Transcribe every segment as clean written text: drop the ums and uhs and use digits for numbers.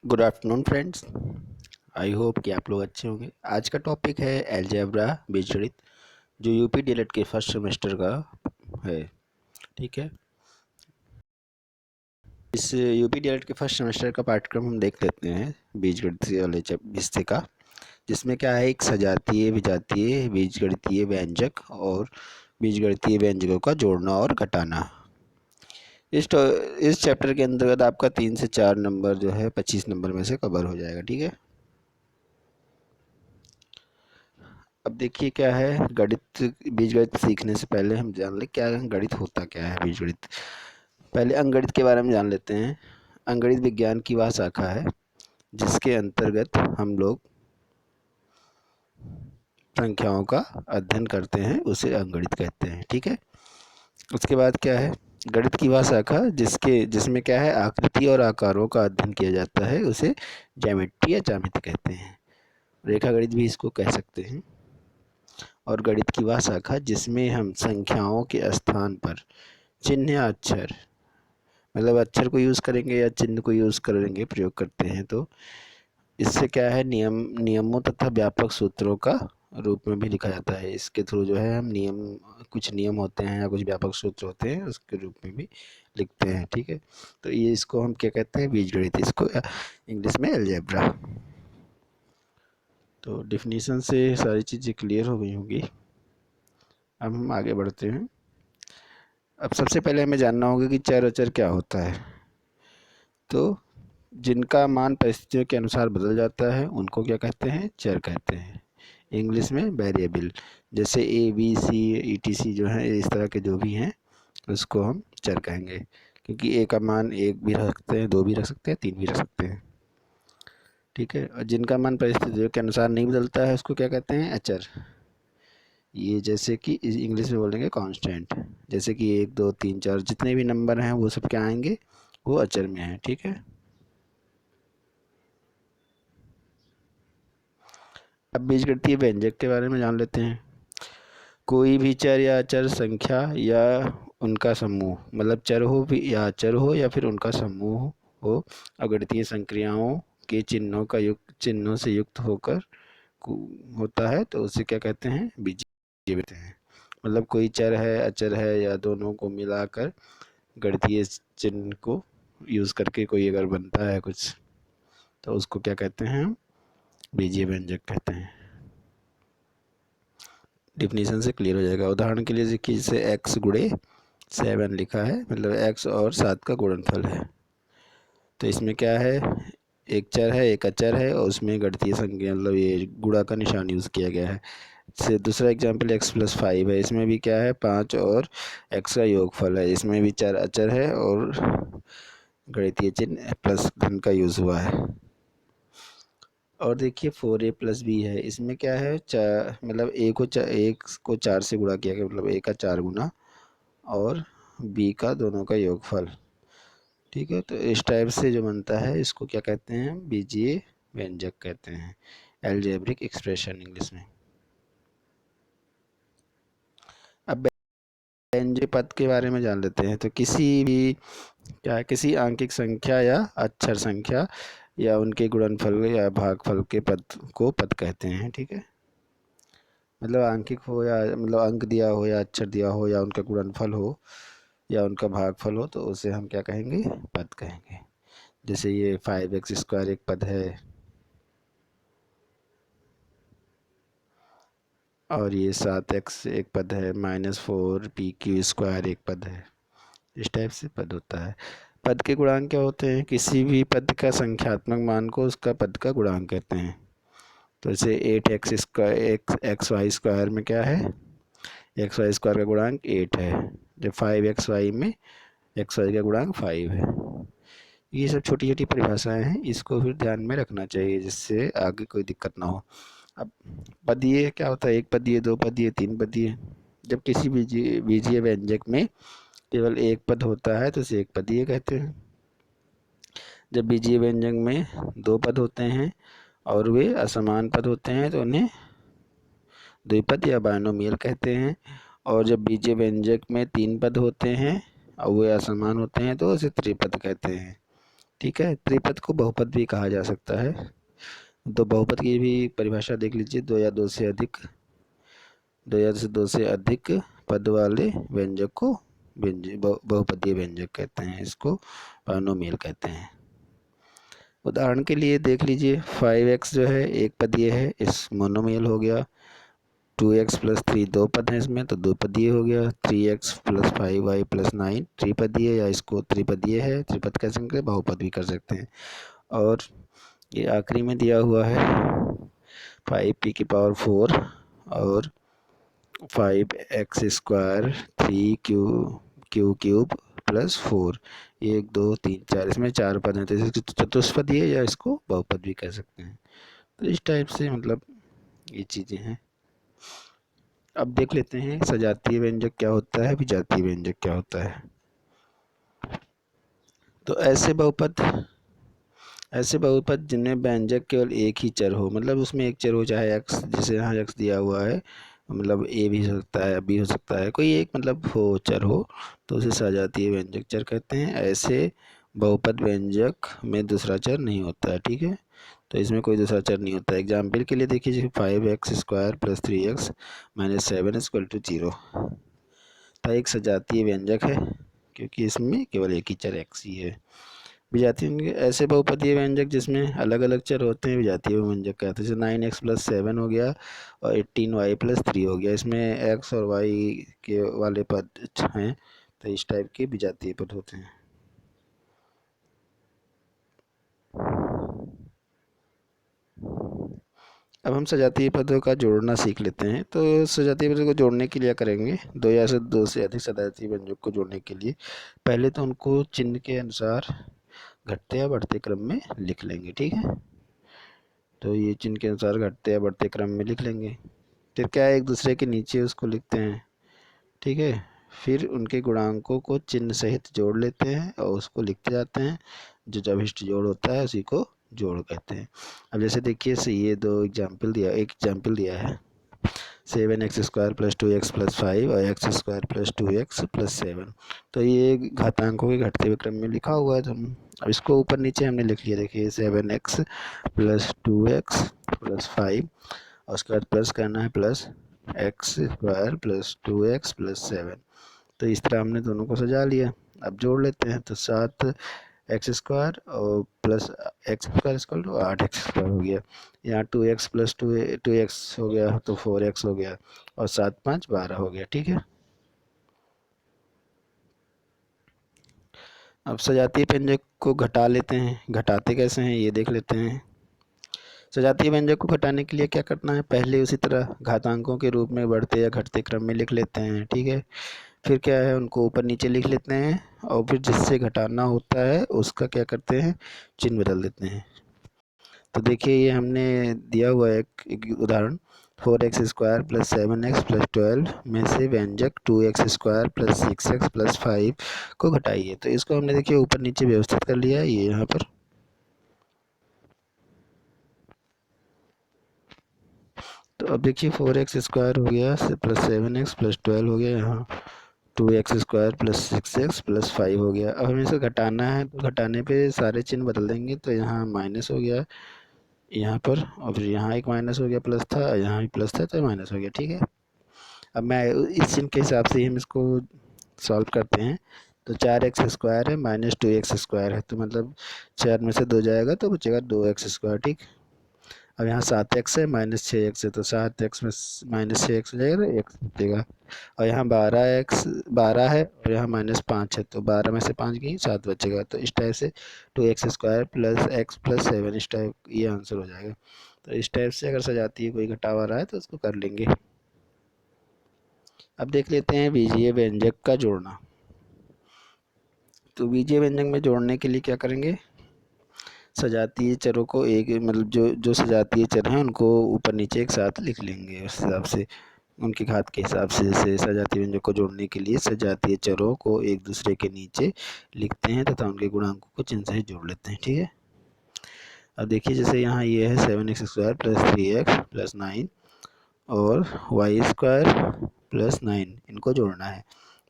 Good afternoon friends. I hope कि आप लोग अच्छे होंगे। आज का टॉपिक है अलजेब्रा बीजगणित, जो यूपी डीएलएड के फर्स्ट सेमेस्टर का है। ठीक है, इस यूपी डीएलएड के फर्स्ट सेमेस्टर का पाठ्यक्रम हम देख लेते हैं बीजगणित वाले हिस्से का, जिसमें क्या है, एक सजातीय विजातीय बीजगणितीय व्यंजक और बीजगणितीय व्यंजकों का जोड़ना और घटाना। इस चैप्टर के अंतर्गत आपका 3 से 4 नंबर जो है 25 नंबर में से कवर हो जाएगा। ठीक है, अब देखिए क्या है, गणित बीजगणित सीखने से पहले हम जान लें क्या गणित होता क्या है। बीजगणित, पहले अंकगणित के बारे में जान लेते हैं। अंकगणित विज्ञान की वह शाखा है जिसके अंतर्गत हम लोग संख्याओं का अध्ययन करते हैं, उसे अंकगणित कहते हैं। ठीक है, उसके बाद क्या है, गणित की वह शाखा जिसमें क्या है, आकृति और आकारों का अध्ययन किया जाता है, उसे ज्यामिति या ज्यामिति कहते हैं। रेखा गणित भी इसको कह सकते हैं। और गणित की वह शाखा जिसमें हम संख्याओं के स्थान पर चिन्ह या अक्षर, मतलब अक्षर को यूज़ करेंगे या चिन्ह को यूज़ करेंगे, प्रयोग करते हैं, तो इससे क्या है, नियमों तथा व्यापक सूत्रों का रूप में भी लिखा जाता है। इसके थ्रू जो है हम कुछ नियम होते हैं या कुछ व्यापक सूत्र होते हैं, उसके रूप में भी लिखते हैं। ठीक है, तो ये इसको हम क्या कहते हैं, बीजगणित, इसको इंग्लिश में अलजेब्रा। तो डिफिनीशन से सारी चीज़ें क्लियर हो गई होंगी। अब हम आगे बढ़ते हैं। अब सबसे पहले हमें जानना होगा कि चर अचर क्या होता है। तो जिनका मान परिस्थितियों के अनुसार बदल जाता है उनको क्या कहते हैं, चर कहते हैं। इंग्लिश में वेरिएबल, जैसे A B C E T C जो है, इस तरह के जो भी हैं उसको हम चर कहेंगे, क्योंकि ए का मान एक भी रख सकते हैं, दो भी रख सकते हैं, तीन भी रख सकते हैं। ठीक है, और जिनका मान परिस्थितियों के अनुसार नहीं बदलता है उसको क्या कहते हैं, अचर। ये जैसे कि इंग्लिश में बोलेंगे कांस्टेंट, जैसे कि एक दो तीन चार जितने भी नंबर हैं वो सब क्या आएंगे, वो अचर में है। ठीक है, अब बीजगणितीय व्यंजक के बारे में जान लेते हैं। कोई भी चर या अचर संख्या या उनका समूह, मतलब चर हो भी या अचर हो या फिर उनका समूह हो, अगणितीय संक्रियाओं के चिन्हों से युक्त होकर होता है, तो उसे क्या कहते हैं, बीजीय कहते हैं। मतलब कोई चर है, अचर है, या दोनों को मिलाकर गणितीय चिन्ह को यूज करके कोई अगर बनता है कुछ, तो उसको क्या कहते हैं, हम बीजीय व्यंजक कहते हैं। डिफिनीशन से क्लियर हो जाएगा। उदाहरण के लिए देखिए, जैसे x गुणे 7 लिखा है, मतलब x और 7 का गुणनफल है। तो इसमें क्या है, एक चर है, एक अचर है, और उसमें गणितीय संख्या मतलब ये गुणा का निशान यूज़ किया गया है। से दूसरा एग्जाम्पल x+5 है, इसमें भी क्या है, 5 और x का योगफल है, इसमें भी चर अचर है और गणितीय चिन्ह प्लस धन का यूज़ हुआ है। और देखिए 4a+b है, इसमें क्या है, मतलब एक को 4 से गुणा किया गया, मतलब a का 4 गुना और b का दोनों का योगफल। ठीक है, तो इस टाइप से जो बनता है इसको क्या कहते हैं, बीजीय व्यंजक कहते हैं, एल्जेब्रिक एक्सप्रेशन इंग्लिश में। अब व्यंजक पद के बारे में जान लेते हैं। तो किसी भी क्या है, किसी आंकिक संख्या या अक्षर संख्या या उनके गुणनफल या भागफल के पद को पद कहते हैं। ठीक है, मतलब आंकिक हो या मतलब अंक दिया हो या अक्षर दिया हो या उनका गुणनफल हो या उनका भागफल हो, तो उसे हम क्या कहेंगे, पद कहेंगे। जैसे ये 5x² एक पद है, और ये 7x एक पद है, -4pq² एक पद है। इस टाइप से पद होता है। पद के गुणांक क्या होते हैं, किसी भी पद का संख्यात्मक मान को उसका पद का गुणांक कहते हैं। तो जैसे 8x² में क्या है, xy² का गुणांक 8 है, जब 5xy में xy का गुणांक 5 है। ये सब छोटी छोटी परिभाषाएं हैं, इसको फिर ध्यान में रखना चाहिए जिससे आगे कोई दिक्कत ना हो। अब पदीय क्या होता है, एक पदीय, दो पदीय, तीन पदीय। जब किसी बीजीय व्यंजक में केवल एक पद होता है तो उसे एक पदीय कहते हैं। जब बीजीय व्यंजक में दो पद होते हैं और वे असमान पद होते हैं तो उन्हें द्विपद या बायनोमियल कहते हैं। और जब बीजीय व्यंजक में तीन पद होते हैं और वे असमान होते हैं तो उसे त्रिपद कहते हैं। ठीक है। त्रिपद को बहुपद भी कहा जा सकता है। तो बहुपद की भी परिभाषा देख लीजिए, दो या दो से अधिक पद वाले व्यंजक को बहुपदीय व्यंजक कहते हैं, इसको पॉलिनोमियल कहते हैं। उदाहरण के लिए देख लीजिए, 5x जो है एक पदीय है, इस मोनोमियल हो गया। 2x प्लस 3 दो पद हैं इसमें, तो दो पदीय हो गया। 3x प्लस 5y प्लस 9 त्रिपदीय, या इसको त्रिपदीय है, त्रिपद कह सकते हैं, बहुपद भी कर सकते हैं। और ये आखिरी में दिया हुआ है 5p की पावर 4 और 5x square 3q cube plus 4, 1 2 3 4, इसमें चार पद हैं, तो इसको चतुष्पदीय या इसको बहुपद भी कह सकते हैं। तो इस टाइप से मतलब ये चीज़ें हैं। अब देख लेते हैं सजातीय व्यंजक क्या होता है, विजातीय व्यंजक क्या होता है। तो ऐसे बहुपद जिनमें व्यंजक केवल एक ही चर हो, मतलब उसमें एक चर हो, चाहे x, जैसे यहाँ x दिया हुआ है, मतलब a भी हो सकता है, b हो सकता है, कोई एक मतलब हो चर हो, तो उसे सजातीय व्यंजक चर कहते हैं। ऐसे बहुपद व्यंजक में दूसरा चर नहीं होता है, ठीक है। तो इसमें कोई दूसरा चर नहीं होता है। एग्जाम्पल के लिए देखिए, जैसे 5x square plus 3x minus 7 equal to 0, तो एक सजातीय व्यंजक है क्योंकि इसमें केवल एक ही चर x ही है। विजातीय ऐसे बहुपदीय व्यंजक जिसमें अलग अलग चर होते हैं विजातीय व्यंजक कहते हैं। जैसे 9x प्लस 7 हो गया और 18y प्लस 3 हो गया, इसमें x और y के वाले पद हैं, तो इस टाइप के विजातीय पद होते हैं। अब हम सजातीय पदों का जोड़ना सीख लेते हैं। तो सजातीय पदों को जोड़ने के लिए करेंगे, दो से अधिक सजातीय व्यंजक को जोड़ने के लिए पहले तो उनको चिन्ह के अनुसार घटते या बढ़ते क्रम में लिख लेंगे, ठीक है। तो ये चिन्ह के अनुसार घटते या बढ़ते क्रम में लिख लेंगे। फिर क्या है, एक दूसरे के नीचे उसको लिखते हैं, ठीक है। फिर उनके गुणांकों को चिन्ह सहित जोड़ लेते हैं और उसको लिखते जाते हैं। जो जब अभिष्ट जोड़ होता है उसी को जोड़ कहते हैं। अब जैसे देखिए, ये एक एग्जाम्पल दिया है, 7x square plus 2x plus 5 और x square plus 2x plus 7। तो ये घातांकों के घटते हुए क्रम में लिखा हुआ है। तो अब इसको ऊपर नीचे हमने लिख लिया। देखिए 7x प्लस 2x प्लस 5 और उसके बाद प्लस करना है plus x square plus 2x plus 7। तो इस तरह हमने दोनों को सजा लिया। अब जोड़ लेते हैं, तो 7x स्क्वायर और plus x square equal to 8x square हो गया। यहाँ 2x प्लस 2x हो गया तो 4x हो गया और 7 5 12 हो गया, ठीक है। अब सजातीय व्यंजक को घटा लेते हैं। घटाते कैसे हैं ये देख लेते हैं। सजातीय व्यंजक को घटाने के लिए क्या करना है, पहले उसी तरह घातांकों के रूप में बढ़ते या घटते क्रम में लिख लेते हैं, ठीक है। फिर क्या है, उनको ऊपर नीचे लिख लेते हैं और फिर जिससे घटाना होता है उसका क्या करते हैं, चिन्ह बदल देते हैं। तो देखिए, ये हमने दिया हुआ है एक उदाहरण, 4x square plus 7x plus 12 में से व्यंजक 2x square plus 6x plus 5 को घटाइए। तो इसको हमने देखिए ऊपर नीचे व्यवस्थित कर लिया है, ये यहाँ पर। तो अब देखिए 4x स्क्वायर हो गया प्लस 7x प्लस 12 हो गया, यहाँ 2x square plus 6x plus 5 हो गया। अब हमें इसे घटाना है, तो घटाने पे सारे चिन्ह बदल देंगे। तो यहाँ माइनस हो गया यहाँ पर, और फिर यहाँ एक माइनस हो गया, प्लस था, यहाँ भी प्लस था तो माइनस हो गया, ठीक है। अब मैं इस चिन्ह के हिसाब से ही हम इसको सॉल्व करते हैं। तो 4x स्क्वायर है माइनस 2x स्क्वायर है, तो मतलब 4 में से 2 जाएगा तो बचेगा 2x स्क्वायर, ठीक। अब यहाँ 7x है माइनस 6x है, तो 7x में माइनस 6x हो जाएगा, x बचेगा। और यहाँ 12 है और यहाँ माइनस 5 है, तो 12 में से 5 गई 7 बचेगा। तो इस टाइप से 2x square plus x plus 7, इस टाइप ये आंसर हो जाएगा। तो इस टाइप से अगर सजातीय कोई घटाव आ रहा है तो उसको कर लेंगे। अब देख लेते हैं बीजीय व्यंजक का जोड़ना। तो बीजीय व्यंजक में जोड़ने के लिए क्या करेंगे, सजातीय चरों को एक मतलब जो सजातीय चर हैं उनको ऊपर नीचे एक साथ लिख लेंगे, उस हिसाब से उनके घात के हिसाब से। जैसे सजातीय व्यंजक को जोड़ने के लिए सजातीय चरों को एक दूसरे के नीचे लिखते हैं तथा उनके गुणांकों को चिन्ह से जोड़ लेते हैं, ठीक है। अब देखिए, जैसे यहाँ ये है 7x square plus 3x plus 9 और y स्क्वायर प्लस 9, इनको जोड़ना है।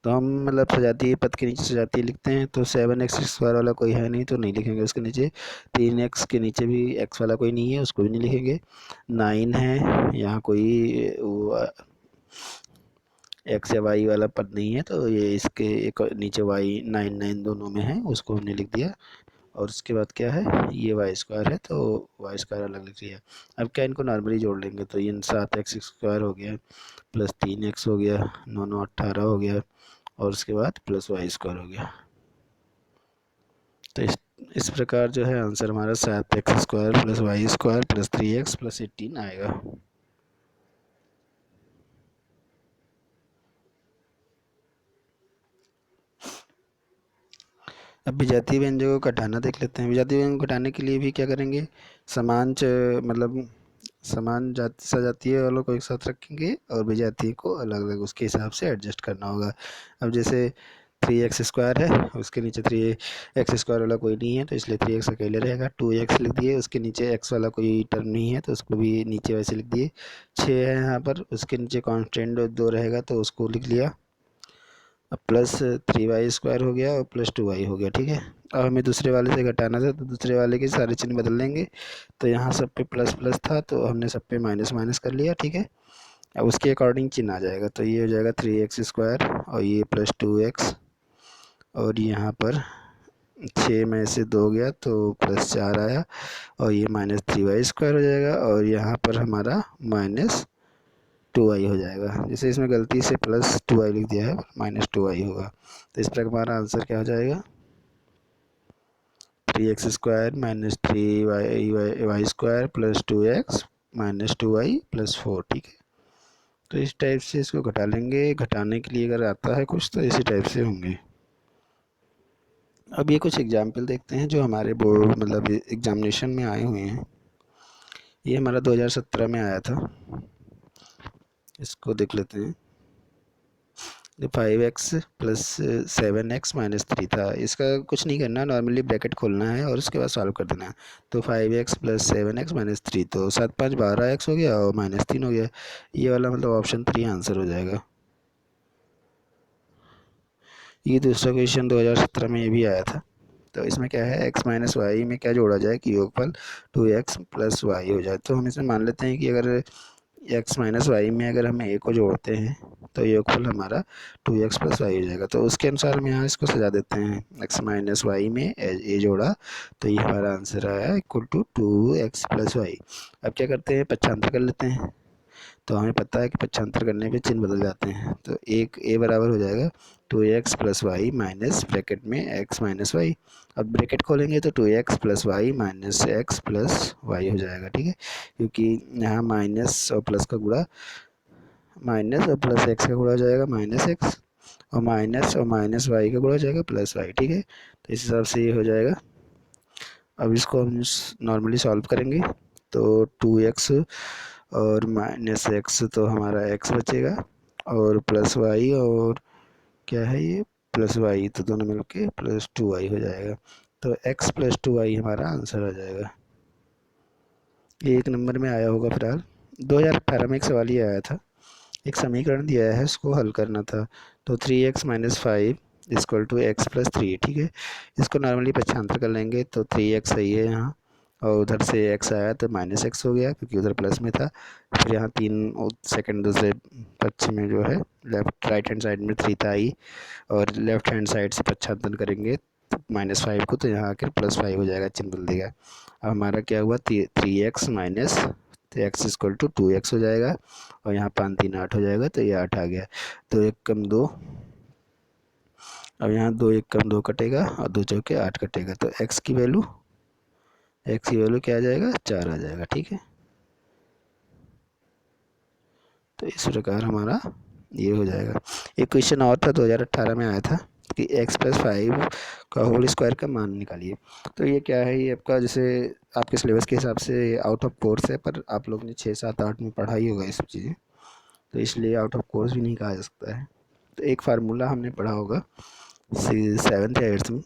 तो हम मतलब सजातीय पद के नीचे सजातीय लिखते हैं, तो 7x² वाला कोई है नहीं तो नहीं लिखेंगे उसके नीचे। 3x के नीचे भी x वाला कोई नहीं है, उसको भी नहीं लिखेंगे। 9 है, यहाँ कोई वो x या y वाला पद नहीं है, तो ये इसके एक नीचे y 9 दोनों में है, उसको हमने लिख दिया। और उसके बाद क्या है, ये y² है तो y² अलग लिख दिया। अब क्या इनको नॉर्मली जोड़ लेंगे, तो ये 7x² हो गया प्लस 3x हो गया, 9 9 18 हो गया, और उसके बाद प्लस y² हो गया। तो इस प्रकार जो है आंसर हमारा 7x² plus y² plus 3x plus 18 आएगा। अब विजातीय व्यंजकों को घटाना देख लेते हैं। विजातीय व्यंजन को घटाने के लिए भी क्या करेंगे, मतलब समान जाति सजातीय वालों को एक साथ रखेंगे और विजातीय को अलग अलग उसके हिसाब से एडजस्ट करना होगा। अब जैसे 3x² है, उसके नीचे 3x² वाला कोई नहीं है तो इसलिए 3x अकेले रहेगा। 2x लिख दिए, उसके नीचे x वाला कोई टर्म नहीं है तो उसको भी नीचे वैसे लिख दिए। 6 है यहाँ पर, उसके नीचे कांस्टेंट 2 रहेगा तो उसको लिख लिया। अब प्लस 3y² हो गया और प्लस 2y हो गया, ठीक है। अब हमें दूसरे वाले से घटाना था तो दूसरे वाले के सारे चिन्ह बदल लेंगे। तो यहाँ सब पे प्लस प्लस था तो हमने सब पे माइनस माइनस कर लिया, ठीक है। अब उसके अकॉर्डिंग चिन्ह आ जाएगा, तो ये हो जाएगा 3x² और ये प्लस 2x, और यहाँ पर 6 में से 2 गया तो प्लस 4 आया, और ये माइनस 3y² हो जाएगा, और यहाँ पर हमारा माइनस 2y हो जाएगा। जैसे इसमें गलती से प्लस 2y लिख दिया है, माइनस 2y होगा। तो इस प्रकार हमारा आंसर क्या हो जाएगा, 3x² minus 3y² plus 2x minus 2y plus 4, ठीक है। तो इस टाइप से इसको घटा लेंगे। घटाने के लिए अगर आता है कुछ तो इसी टाइप से होंगे। अब ये कुछ एग्जाम्पल देखते हैं जो हमारे बोर्ड मतलब एग्जामिनेशन में आए हुए हैं। ये हमारा 2017 में आया था, इसको देख लेते हैं। 5x प्लस 7x माइनस 3 था। इसका कुछ नहीं करना, नॉर्मली ब्रैकेट खोलना है और उसके बाद सॉल्व कर देना है। तो 5x प्लस 7x माइनस 3, तो 7 5 12x हो गया और माइनस 3 हो गया। ये वाला मतलब ऑप्शन 3 आंसर हो जाएगा। ये दूसरा क्वेश्चन 2017 में ये भी आया था। तो इसमें क्या है, x माइनस वाई में क्या जोड़ा जाए कि योगफल 2x प्लस वाई हो जाए। तो हम इसमें मान लेते हैं कि अगर x माइनस वाई में अगर हम a को जोड़ते हैं तो योगफल हमारा 2x प्लस वाई हो जाएगा। तो उसके अनुसार हम यहाँ इसको सजा देते हैं। x माइनस वाई में a जोड़ा तो ये हमारा आंसर आया equal to 2x plus Y. अब क्या करते हैं, पक्षांतर कर लेते हैं। तो हमें पता है कि पक्षांतर करने पे चिन्ह बदल जाते हैं। तो एक a बराबर हो जाएगा 2x plus y minus bracket में x माइनस वाई। अब ब्रैकेट खोलेंगे तो 2x plus y minus x plus y हो जाएगा, ठीक है। क्योंकि यहाँ माइनस और प्लस का गुणा, माइनस और प्लस एक्स का गुणा हो जाएगा माइनस एक्स, और माइनस वाई का गुणा हो जाएगा प्लस वाई, ठीक है। तो इस हिसाब से ये हो जाएगा। अब इसको हम नॉर्मली सॉल्व करेंगे तो 2x और माइनस एक्स तो हमारा x बचेगा, और प्लस वाई और क्या है ये प्लस वाई, तो दोनों मिलके प्लस 2y हो जाएगा। तो x प्लस 2y हमारा आंसर आ जाएगा। ये 1 नंबर में आया होगा। फिलहाल 2018 में एक सवाल ये आया था, एक समीकरण दिया है उसको हल करना था। तो 3x minus 5 equal to x plus 3, ठीक है। इसको नॉर्मली पक्षांतर कर लेंगे तो 3x सही है यहाँ, और उधर से x आया तो माइनस एक्स हो गया क्योंकि उधर प्लस में था। फिर यहाँ 3 सेकंड दूसरे पक्ष में जो है लेफ्ट राइट हैंड साइड में 3 था आई, और लेफ्ट हैंड साइड से पक्षांतर करेंगे -5 को तो यहाँ आकर +5 हो जाएगा, चिन्ह बदल देगा। अब हमारा क्या हुआ, 3x minus x equal to 2x हो जाएगा, और यहाँ 5 3 8 हो जाएगा तो ये 8 आ गया। 2 1 कम 2, अब यहाँ 2 1 कम 2 कटेगा और 2 चौके 8 कटेगा, तो x की वैल्यू क्या आ जाएगा, 4 आ जाएगा, ठीक है। तो इस प्रकार हमारा ये हो जाएगा। एक क्वेश्चन और था 2018 में आया था कि x प्लस 5 का होल स्क्वायर का मान निकालिए। तो ये क्या है, ये आपका जैसे आपके सिलेबस के हिसाब से आउट ऑफ कोर्स है, पर आप लोग ने 6 7 8 में पढ़ा ही होगा ये सब चीज़ें, तो इसलिए आउट ऑफ कोर्स भी नहीं कहा जा सकता है। तो एक फार्मूला हमने पढ़ा होगा 7th या 8th में,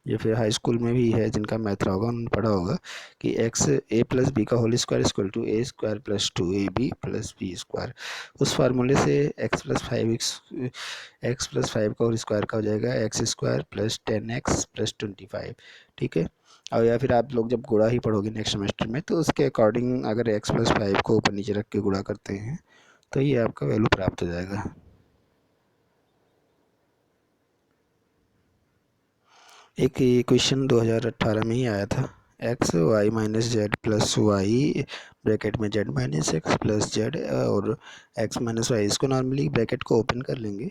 ये फिर हाई स्कूल में भी है, जिनका मैथ रहा होगा उन्होंने पढ़ा होगा कि एक्स ए प्लस बी का whole square equal to a square plus 2ab plus b square. उस फार्मूले से x प्लस 5 का होल स्क्वायर का हो जाएगा x square plus 10x plus 25। ठीक है। और या फिर आप लोग जब गुणा ही पढ़ोगे नेक्स्ट सेमेस्टर में, तो उसके अकॉर्डिंग अगर x+5 को ऊपर नीचे रख के गुणा करते हैं तो ये आपका वैल्यू प्राप्त हो जाएगा। एक क्वेश्चन 2018 में ही आया था, X Y minus Z plus Y bracket में Z minus x plus Z और एक्स माइनस वाई। इसको नॉर्मली ब्रैकेट को ओपन कर लेंगे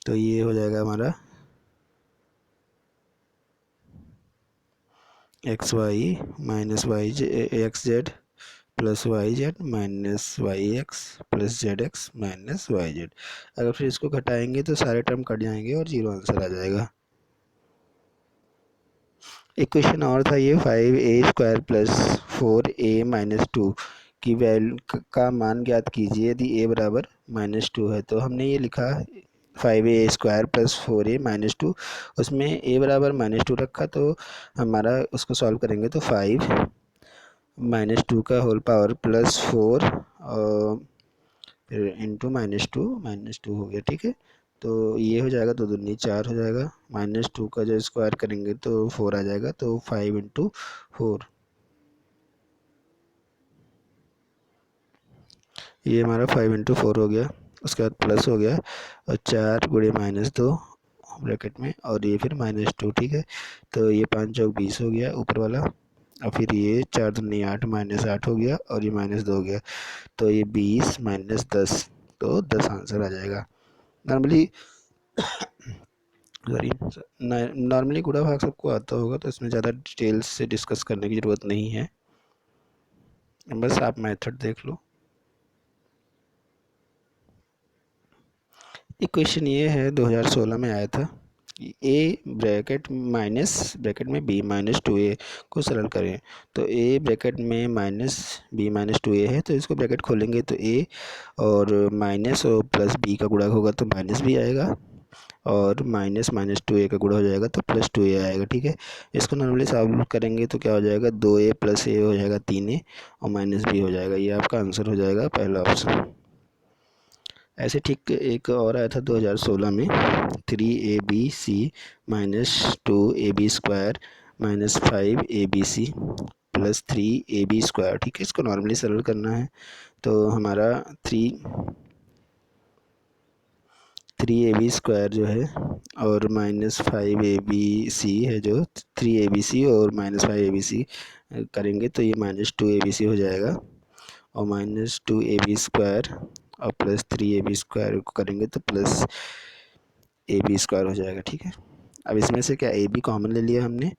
तो ये हो जाएगा हमारा X Y minus Y X Z plus Y Z minus Y X plus Z X minus Y Z. अगर फिर इसको घटाएंगे तो सारे टर्म कट जाएंगे और जीरो आंसर आ जाएगा। एक क्वेश्चन और था ये, 5a² प्लस 4a माइनस 2 की वैल्यू का मान ज्ञात कीजिए यदि a बराबर -2 है। तो हमने ये लिखा 5a² प्लस 4a माइनस 2, उसमें a बराबर -2 रखा, तो हमारा उसको सॉल्व करेंगे तो 5 -2 का होल पावर प्लस 4 फिर इंटू -2 हो गया। ठीक है। तो ये हो जाएगा, 2 दूनी 4 हो जाएगा, -2 का जो स्क्वायर करेंगे तो 4 आ जाएगा, तो 5 इंटू 4, ये हमारा 5 इंटू 4 हो गया। उसके बाद प्लस हो गया और 4 गुणे -2 ब्रैकेट में और ये फिर -2। ठीक है। तो ये 5 चौक 20 हो गया ऊपर वाला, और फिर ये 4 दूनी 8 -8 हो गया और ये -2 हो गया, तो ये 20 -10, तो 10 आंसर आ जाएगा। नॉर्मली सॉरी नॉर्मली गुणा भाग सबको आता होगा, तो इसमें ज़्यादा डिटेल्स से डिस्कस करने की ज़रूरत नहीं है, बस आप मेथड देख लो। एक क्वेश्चन ये है 2016 में आया था, ए ब्रैकेट माइनस ब्रैकेट में बी -2a को सरल करें। तो ए ब्रैकेट में -b-2a है, तो इसको ब्रैकेट खोलेंगे तो a और माइनस और प्लस b का गुणा होगा तो माइनस भी आएगा, और -2a का गुणा हो जाएगा तो +2a आएगा। ठीक है। इसको नॉर्मली सॉल्व करेंगे तो क्या हो जाएगा, 2a प्लस a हो जाएगा 3a और माइनस b हो जाएगा। ये आपका आंसर हो जाएगा पहला ऑप्शन। ऐसे ठीक एक और आया था 2016 में, 3abc -2ab² -5abc plus 3ab²। ठीक है। इसको नॉर्मली सरल करना है तो हमारा 3ab² जो है और -5abc है, जो 3abc और -5abc करेंगे तो ये -2abc हो जाएगा, और -2ab² और प्लस 3ab² को करेंगे तो प्लस ab² हो जाएगा। ठीक है। अब इसमें से क्या ab कॉमन ले लिया हमने,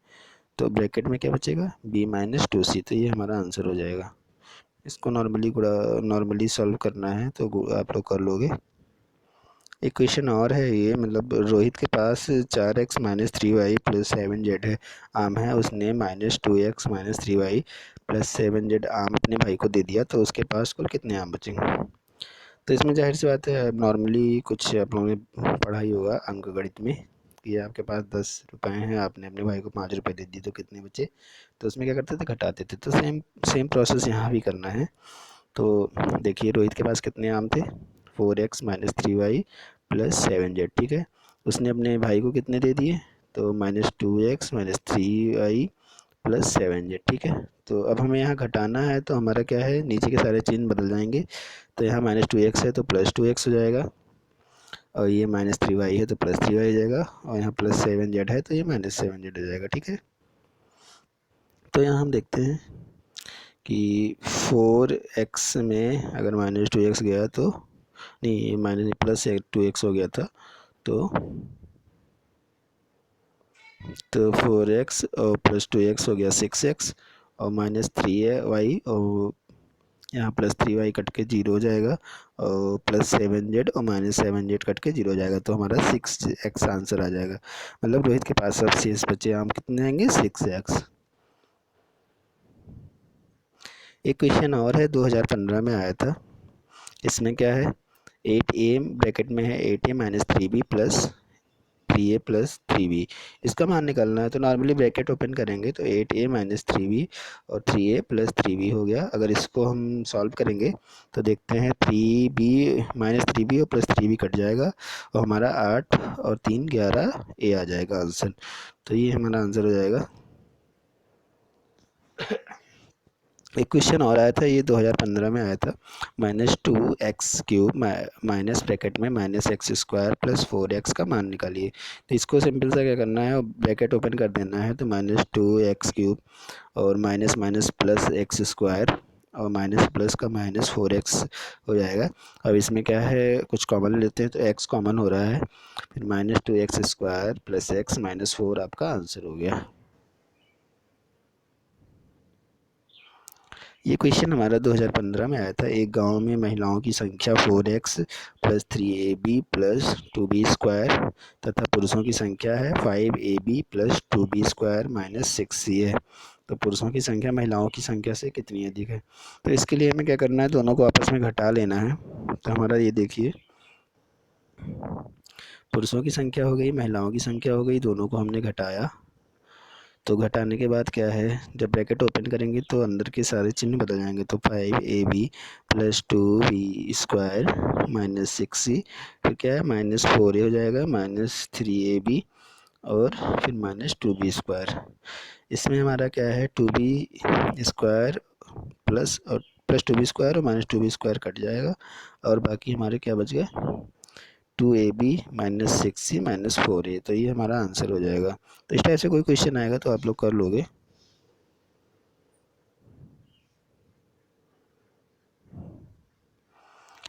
तो ब्रैकेट में क्या बचेगा, b-2c, तो ये हमारा आंसर हो जाएगा। इसको नॉर्मली सॉल्व करना है तो आप लोग कर लोगे। एक क्वेश्चन और है ये, मतलब रोहित के पास 4x - 3y प्लस 7z है, आम है, उसने -2x - 3y प्लस 7z आम अपने भाई को दे दिया, तो उसके पास कुल कितने आम बचेंगे। तो इसमें जाहिर सी बात है, नॉर्मली कुछ आप लोगों ने पढ़ा ही होगा अंक गणित में कि आपके पास 10 रुपये हैं, आपने अपने भाई को 5 रुपये दे दिए तो कितने बचे, तो उसमें क्या करते थे, घटाते थे। तो सेम प्रोसेस यहाँ भी करना है। तो देखिए रोहित के पास कितने आम थे, 4x - 3y प्लस 7z। ठीक है। उसने अपने भाई को कितने दे दिए, तो -2x - 3y प्लस 7z। ठीक है। तो अब हमें यहाँ घटाना है, तो हमारा क्या है, नीचे के सारे चिन्ह बदल जाएंगे, तो यहाँ -2x है तो +2x हो जाएगा, और ये -3y है तो +3y हो जाएगा, और यहाँ +7z है तो ये -7z हो जाएगा। ठीक है। तो यहाँ हम देखते हैं कि 4x में अगर -2x गया तो नहीं, माइनस +2x हो गया था, तो 4x और +2x हो गया 6x, और -3y और यहाँ +3y कट के 0 हो जाएगा, और +7z और -7z कट के 0 हो जाएगा, तो हमारा 6x आंसर आ जाएगा। मतलब रोहित के पास अब शेष बचे आम कितने आएंगे, 6x। एक क्वेश्चन और है 2015 में आया था, इसमें क्या है, 8a ब्रैकेट में है 8a - 3b plus 3a plus 3b। इसका मान निकालना है तो नॉर्मली ब्रैकेट ओपन करेंगे तो 8a माइनस 3b और 3a प्लस 3b हो गया। अगर इसको हम सॉल्व करेंगे तो देखते हैं 3b माइनस 3b और प्लस 3b कट जाएगा और हमारा 8 और 3 11a आ जाएगा आंसर। तो ये हमारा आंसर हो जाएगा। एक क्वेश्चन और आया था, ये 2015 में आया था। -2x³ माइनस ब्रैकेट में -x² प्लस 4x का मान निकालिए। तो इसको सिंपल सा क्या करना है, ब्रैकेट ओपन कर देना है तो -2x³ और माइनस माइनस प्लस x² और माइनस प्लस का -4x हो जाएगा। अब इसमें क्या है, कुछ कॉमन लेते हैं तो x कॉमन हो रहा है, फिर -2x² प्लस x -4 आपका आंसर हो गया। ये क्वेश्चन हमारा 2015 में आया था। एक गांव में महिलाओं की संख्या 4x plus 3ab plus 2b² तथा पुरुषों की संख्या है 5ab plus 2b² minus 6c है। तो पुरुषों की संख्या महिलाओं की संख्या से कितनी अधिक है। तो इसके लिए हमें क्या करना है, दोनों को आपस में घटा लेना है। तो हमारा ये देखिए, पुरुषों की संख्या हो गई, महिलाओं की संख्या हो गई, दोनों को हमने घटाया। तो घटाने के बाद क्या है, जब ब्रैकेट ओपन करेंगे तो अंदर के सारे चिन्ह बदल जाएंगे। तो 5ab plus 2b² minus 6c, फिर क्या है -4a हो जाएगा, -3ab और फिर -2b²। इसमें हमारा क्या है 2b² प्लस 2b² और -2b² कट जाएगा और बाकी हमारे क्या बच गया 2ab minus 6c minus 4a। तो ये हमारा आंसर हो जाएगा। तो इस टाइप से कोई क्वेश्चन आएगा तो आप लोग कर लोगे।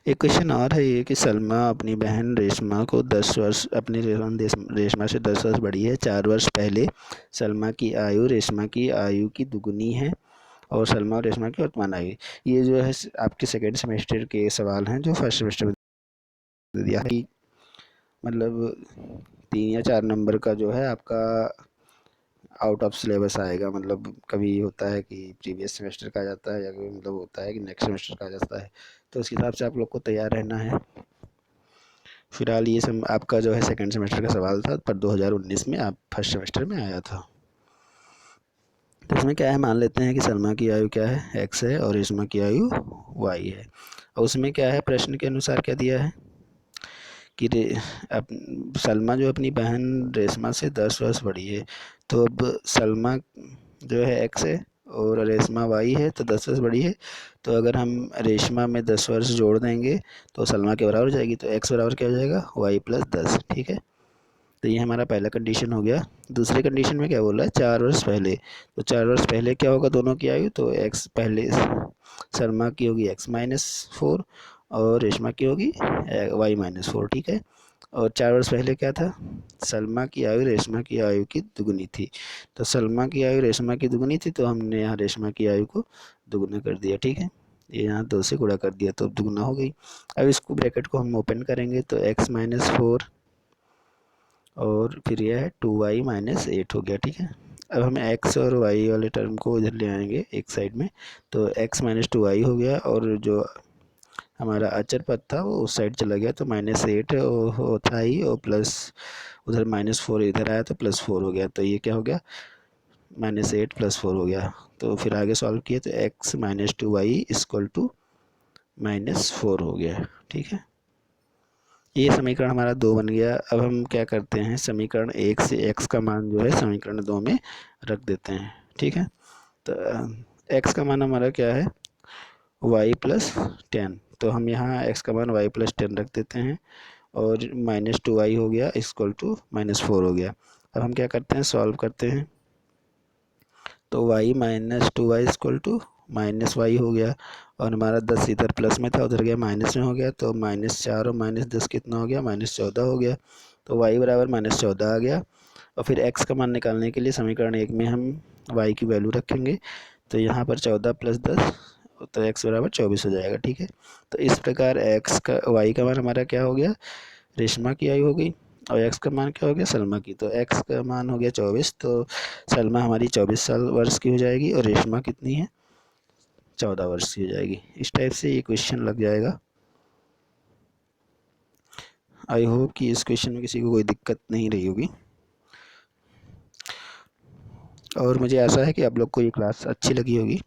एक क्वेश्चन और है ये कि सलमा अपनी बहन रेशमा को 10 वर्ष अपनी रेशमा से 10 वर्ष बड़ी है। 4 वर्ष पहले सलमा की आयु रेशमा की आयु की दुगुनी है और सलमा और रेशमा की वर्तमान आयु। ये जो है आपके सेकेंड सेमेस्टर के सवाल हैं जो फर्स्ट सेमेस्टर में दे दिया है। मतलब 3 या 4 नंबर का जो है आपका आउट ऑफ सिलेबस आएगा। मतलब कभी होता है कि प्रीवियस सेमेस्टर का आ जाता है या कभी मतलब होता है कि नेक्स्ट सेमेस्टर का आ जाता है। तो उस हिसाब से आप लोग को तैयार रहना है। फिलहाल ये सब आपका जो है सेकंड सेमेस्टर का सवाल था, पर 2019 में आप फर्स्ट सेमेस्टर में आया था। तो इसमें क्या है, मान लेते हैं कि सलमा की आयु क्या है x है और रेशमा की आयु y है। और उसमें क्या है, प्रश्न के अनुसार क्या दिया है कि सलमा जो अपनी बहन रेशमा से 10 वर्ष बड़ी है। तो अब सलमा जो है x है और रेशमा y है तो 10 वर्ष बड़ी है। तो अगर हम रेशमा में 10 वर्ष जोड़ देंगे तो सलमा के बराबर हो जाएगी। तो x बराबर क्या हो जाएगा y प्लस 10। ठीक है, तो ये हमारा पहला कंडीशन हो गया। दूसरे कंडीशन में क्या बोला है, 4 वर्ष पहले। तो 4 वर्ष पहले क्या होगा दोनों की आयु, तो x पहले सलमा की होगी x-4 और रेशमा की होगी y-4। ठीक है, और 4 वर्ष पहले क्या था, सलमा की आयु रेशमा की आयु की दुगुनी थी। तो सलमा की आयु रेशमा की दुगुनी थी तो हमने यहाँ रेशमा की आयु को दुगुना कर दिया। ठीक है, ये यहाँ 2 से गुणा कर दिया तो दुगुना हो गई। अब इसको ब्रैकेट को हम ओपन करेंगे तो x-4 और फिर यह है 2y-8 हो गया। ठीक है, अब हम x और y वाले टर्म को इधर ले आएंगे एक साइड में। तो x-2y हो गया और जो हमारा अचर पद था वो उस साइड चला गया तो -8 था ही और प्लस उधर -4 इधर आया तो +4 हो गया। तो ये क्या हो गया -8 +4 हो गया। तो फिर आगे सॉल्व किए तो x-2y = -4 हो गया। ठीक है, ये समीकरण हमारा 2 बन गया। अब हम क्या करते हैं, समीकरण 1 से x का मान जो है समीकरण 2 में रख देते हैं। ठीक है, तो x का मान हमारा क्या है y प्लस 10। तो हम यहाँ x का मान y प्लस 10 रख देते हैं और -2y हो गया =-4 हो गया। अब हम क्या करते हैं, सॉल्व करते हैं तो y -2y -y हो गया और हमारा 10 इधर प्लस में था उधर गया माइनस में हो गया। तो -4 और -10 कितना हो गया, -14 हो गया। तो y बराबर -14 आ गया। और फिर x का मान निकालने के लिए समीकरण 1 में हम y की वैल्यू रखेंगे। तो यहाँ पर 14 + 10 तो x बराबर 24 हो जाएगा। ठीक है, तो इस प्रकार y का मान हमारा क्या हो गया, रेशमा की आयु हो गई और x का मान क्या हो गया, सलमा की। तो x का मान हो गया 24। तो सलमा हमारी 24 साल वर्ष की हो जाएगी और रेशमा कितनी है, 14 वर्ष की हो जाएगी। इस टाइप से ये क्वेश्चन लग जाएगा। आई होप कि इस क्वेश्चन में किसी को कोई दिक्कत नहीं रही होगी, और मुझे आशा है कि आप लोग को ये क्लास अच्छी लगी होगी,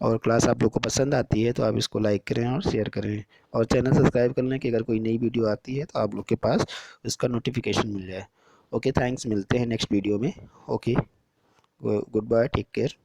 और क्लास आप लोग को पसंद आती है तो आप इसको लाइक करें और शेयर करें, और चैनल सब्सक्राइब कर लें कि अगर कोई नई वीडियो आती है तो आप लोग के पास उसका नोटिफिकेशन मिल जाए। ओके, थैंक्स, मिलते हैं नेक्स्ट वीडियो में। Okay, goodbye, take care.